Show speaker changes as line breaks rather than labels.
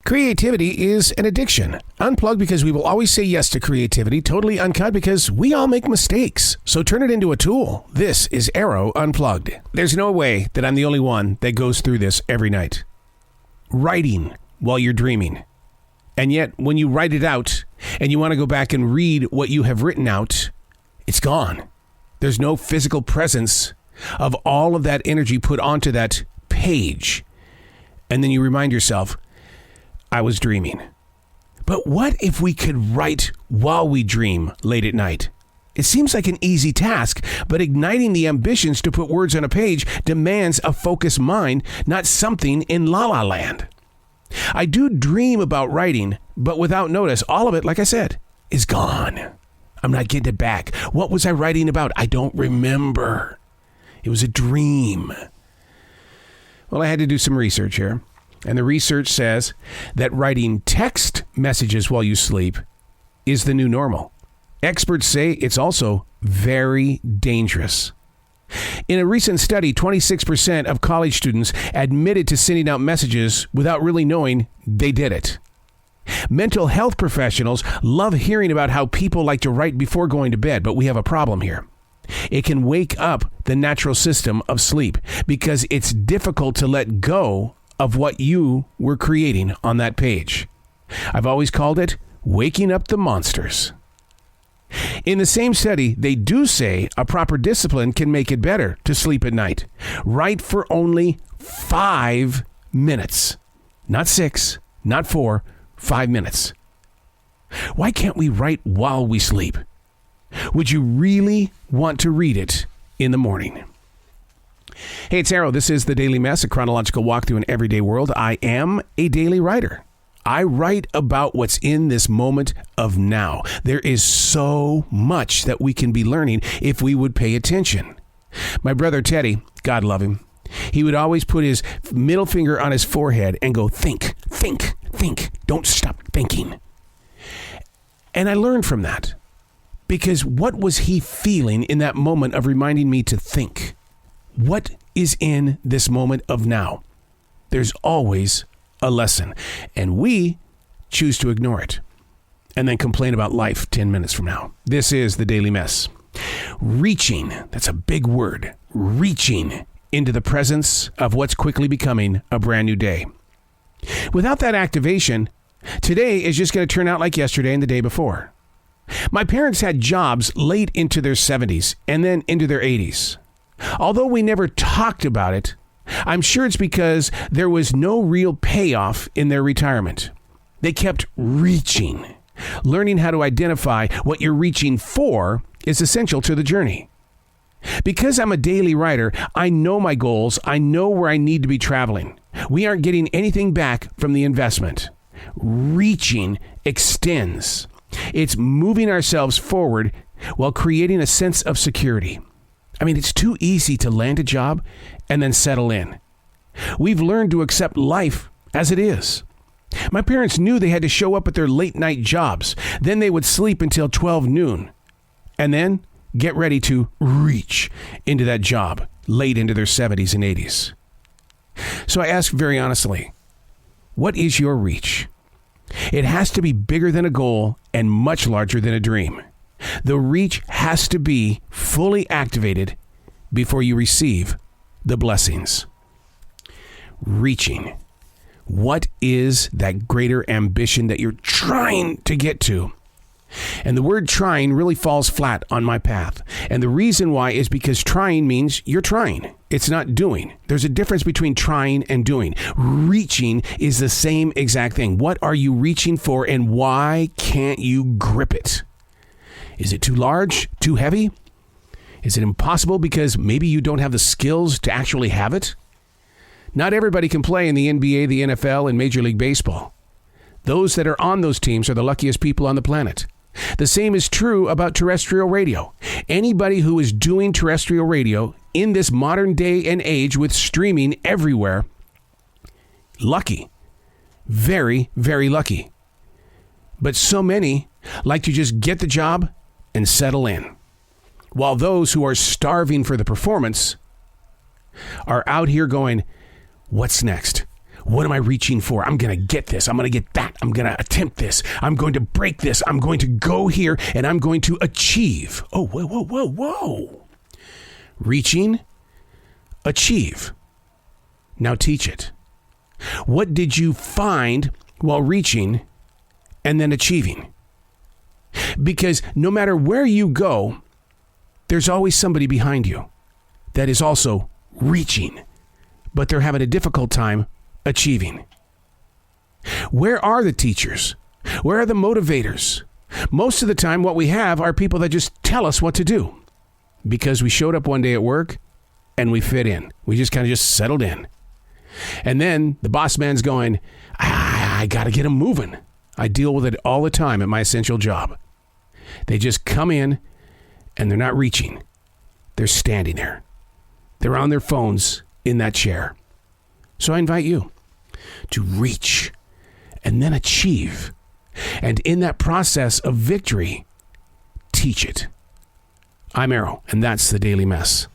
Creativity is an addiction. Unplugged because we will always say yes to creativity. Totally uncut because we all make mistakes. So turn it into a tool. This is Arroe Unplugged. There's no way that I'm the only one that goes through this every night. Writing while you're dreaming. And yet, when you write it out and you want to go back and read what you have written out, it's gone. There's no physical presence of all of that energy put onto that page. And then you remind yourself, I was dreaming. But what if we could write while we dream late at night? It seems like an easy task, but igniting the ambitions to put words on a page demands a focused mind, not something in la-la land. I do dream about writing, but without notice, all of it, like I said, is gone. I'm not getting it back. What was I writing about? I don't remember. It was a dream. Well, I had to do some research here. And the research says that writing text messages while you sleep is the new normal. Experts say it's also very dangerous. In a recent study, 26% of college students admitted to sending out messages without really knowing they did it. Mental health professionals love hearing about how people like to write before going to bed, but we have a problem here. It can wake up the natural system of sleep because it's difficult to let go of what you were creating on that page. I've always called it waking up the monsters. In the same study, they do say a proper discipline can make it better to sleep at night. Write for only 5 minutes. Not 6, not 4, 5 minutes. Why can't we write while we sleep? Would you really want to read it in the morning? Hey, it's Arroe. This is The Daily Mess, a chronological walk through an everyday world. I am a daily writer. I write about what's in this moment of now. There is so much that we can be learning if we would pay attention. My brother Teddy, God love him, he would always put his middle finger on his forehead and go, think, think, think. Don't stop thinking. And I learned from that. Because what was he feeling in that moment of reminding me to think? What is in this moment of now? There's always a lesson, and we choose to ignore it and then complain about life 10 minutes from now. This is The Daily Mess. Reaching, that's a big word, reaching into the presence of what's quickly becoming a brand new day. Without that activation, today is just going to turn out like yesterday and the day before. My parents had jobs late into their 70s and then into their 80s. Although we never talked about it, I'm sure it's because there was no real payoff in their retirement. They kept reaching. Learning how to identify what you're reaching for is essential to the journey. Because I'm a daily writer, I know my goals. I know where I need to be traveling. We aren't getting anything back from the investment. Reaching extends. It's moving ourselves forward while creating a sense of security. I mean, it's too easy to land a job and then settle in. We've learned to accept life as it is. My parents knew they had to show up at their late night jobs. Then they would sleep until 12 noon and then get ready to reach into that job late into their 70s and 80s. So I ask very honestly, what is your reach? It has to be bigger than a goal and much larger than a dream. The reach has to be fully activated before you receive the blessings. Reaching. What is that greater ambition that you're trying to get to? And the word trying really falls flat on my path. And the reason why is because trying means you're trying. It's not doing. There's a difference between trying and doing. Reaching is the same exact thing. What are you reaching for and why can't you grip it? Is it too large? Too heavy? Is it impossible because maybe you don't have the skills to actually have it? Not everybody can play in the NBA, the NFL, and Major League Baseball. Those that are on those teams are the luckiest people on the planet. The same is true about terrestrial radio. Anybody who is doing terrestrial radio in this modern day and age with streaming everywhere, lucky. Very, very lucky. But so many like to just get the job and settle in. While those who are starving for the performance are out here going, what's next? What am I reaching for? I'm going to get this. I'm going to get that. I'm going to attempt this. I'm going to break this. I'm going to go here and I'm going to achieve. Oh, whoa, whoa, whoa, whoa. Reaching, achieve. Now teach it. What did you find while reaching and then achieving? Because no matter where you go, there's always somebody behind you that is also reaching, but they're having a difficult time achieving. Where are the teachers? Where are the motivators? Most of the time, what we have are people that just tell us what to do because we showed up one day at work and we fit in. We just kind of settled in. And then the boss man's going, I got to get them moving. I deal with it all the time at my essential job. They just come in and they're not reaching. They're standing there. They're on their phones in that chair. So I invite you to reach and then achieve. And in that process of victory, teach it. I'm Arroe, and that's the Daily Mess.